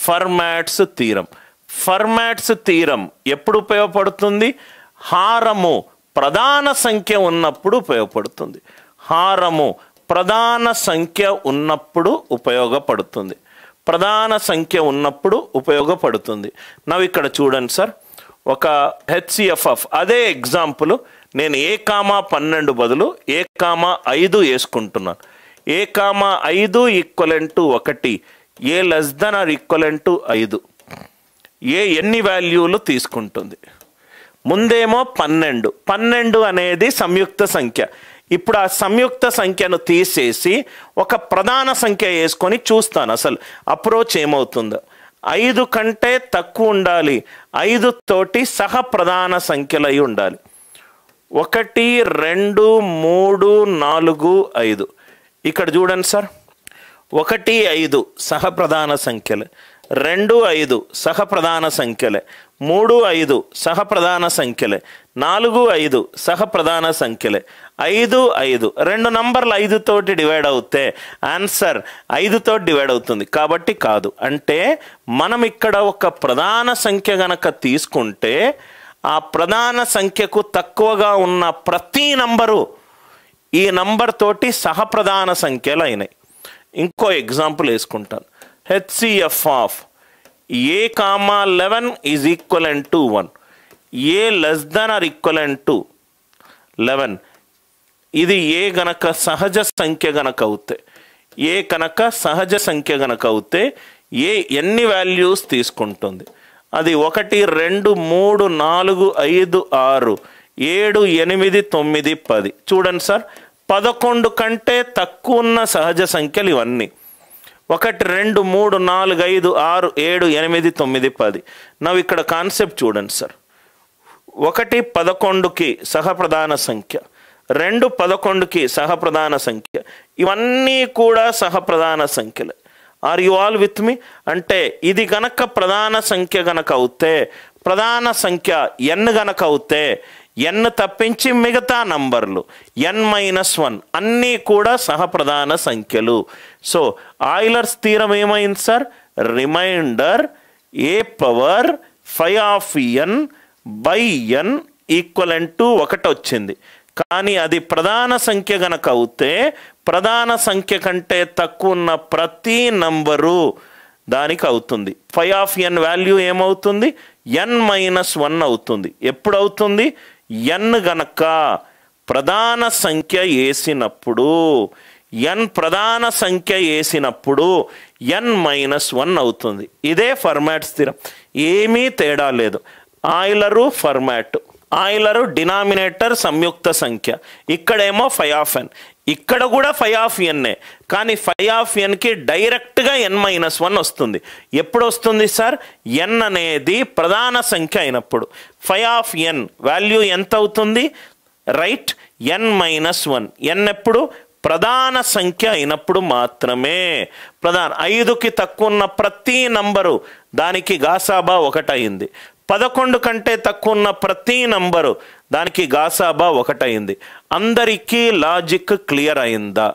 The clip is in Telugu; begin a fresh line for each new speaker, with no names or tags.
ఫర్మాట్స్ థీరం. ఫర్మాట్స్ థీరం ఎప్పుడు ఉపయోగపడుతుంది? హారము ప్రధాన సంఖ్య ఉన్నప్పుడు ఉపయోగపడుతుంది. హారము ప్రధాన సంఖ్య ఉన్నప్పుడు ఉపయోగపడుతుంది. ప్రధాన సంఖ్య ఉన్నప్పుడు ఉపయోగపడుతుంది. నవ్వు ఇక్కడ చూడండి సార్, ఒక హెచ్సిఎఫ్ఎఫ్ అదే ఎగ్జాంపుల్ నేను A,12 బదులు A,5 వేసుకుంటున్నాను. A,5 equivalent 1, A less than are equivalent 5. ఏ ఎన్ని వాల్యూలు తీసుకుంటుంది? ముందేమో 12. 12 అనేది సంయుక్త సంఖ్య. ఇప్పుడు ఆ సంయుక్త సంఖ్యను తీసేసి ఒక ప్రధాన సంఖ్య వేసుకొని చూస్తాను అసలు అప్రోచ్ ఏమవుతుందో. 5 కంటే తక్కువ ఉండాలి, 5 తోటి సహ ప్రధాన సంఖ్యలు అయి ఉండాలి. 1, 2, 3, 4, 5. ఇక్కడ చూడండి సార్, 1, 5 సహ ప్రధాన సంఖ్యలే, 2, 5 సహ ప్రధాన సంఖ్యలే, 3, 5 సహ ప్రధాన సంఖ్యలే, 4, 5 సహ ప్రధాన సంఖ్యలే, 5, 5 రెండు నంబర్లు 5 తోటి డివైడ్ అవుతే ఆన్సర్ 5 తోటి డివైడ్ అవుతుంది. కాబట్టి కాదు. అంటే మనం ఇక్కడ ఒక ప్రధాన సంఖ్య గనక తీసుకుంటే ఆ ప్రధాన సంఖ్యకు తక్కువగా ఉన్న ప్రతి నంబరు ఈ నంబర్ తోటి సహప్రధాన సంఖ్యలు అయినాయి. ఇంకో ఎగ్జాంపుల్ వేసుకుంటాను. HCF of A,11 is equivalent to 1, A less than are equivalent to 11. ఇది ఏ గనక సహజ సంఖ్య గనక అవుతే, ఏ కనుక సహజ సంఖ్య గనక అవుతే ఏ ఎన్ని వాల్యూస్ తీసుకుంటుంది? అది 1, 2, 3, 4, 5, 6, 7, 8, 9, 10. చూడండి సార్, 11 కంటే తక్కువ ఉన్న సహజ సంఖ్యలు ఇవన్నీ. 1, 2, 3, 4, 5, 6, 7, 8, 9, 10. నవ్వు ఇక్కడ కాన్సెప్ట్ చూడండి సార్. 1 11కి సహప్రధాన సంఖ్య, 2 11కి సహప్రధాన సంఖ్య, ఇవన్నీ కూడా సహప్రధాన సంఖ్యలే. Are you all with me? అంటే ఇది గనక ప్రధాన సంఖ్య గనక అవుతే, ప్రధాన సంఖ్య n గనక అవుతే n తప్పించి మిగతా నంబర్లు n-1 అన్నీ కూడా సహప్రధాన సంఖ్యలు. సో ఆయిలర్స్ థీరం ఏమైంది sir? Reminder A⁴n/n equivalent to 1 వచ్చింది. కానీ అది ప్రధాన సంఖ్య గనక అవుతే ప్రధాన సంఖ్య కంటే తక్కువ ఉన్న ప్రతి నంబరు దానికి అవుతుంది. φn వాల్యూ ఏమవుతుంది? n-1 అవుతుంది. ఎప్పుడు అవుతుంది? n గనక ప్రధాన సంఖ్య వేసినప్పుడు, n ప్రధాన సంఖ్య వేసినప్పుడు n-1 అవుతుంది. ఇదే ఫర్మాట్స్ థీరం, ఏమీ తేడా లేదు. ఆయిలరు ఫర్మాట్, ఆయిలరు డినామినేటర్ సంయుక్త సంఖ్య, ఇక్కడేమో φn, ఇక్కడ కూడా φn, కానీ φnకి డైరెక్ట్గా n-1 వస్తుంది. ఎప్పుడు వస్తుంది సార్? n అనేది ప్రధాన సంఖ్య అయినప్పుడు. φn వాల్యూ ఎంత అవుతుంది? Right, n-1. n ఎప్పుడు? ప్రధాన సంఖ్య అయినప్పుడు మాత్రమే. ప్రధాన 5కి తక్కువ ఉన్న ప్రతి నంబరు దానికి గాసాబా 1 అయింది. 11 కంటే తక్కువ ఉన్న ప్రతి నంబరు దానికి గాసాబా 1 అయింది. అందరికీ లాజిక్ క్లియర్ అయిందా?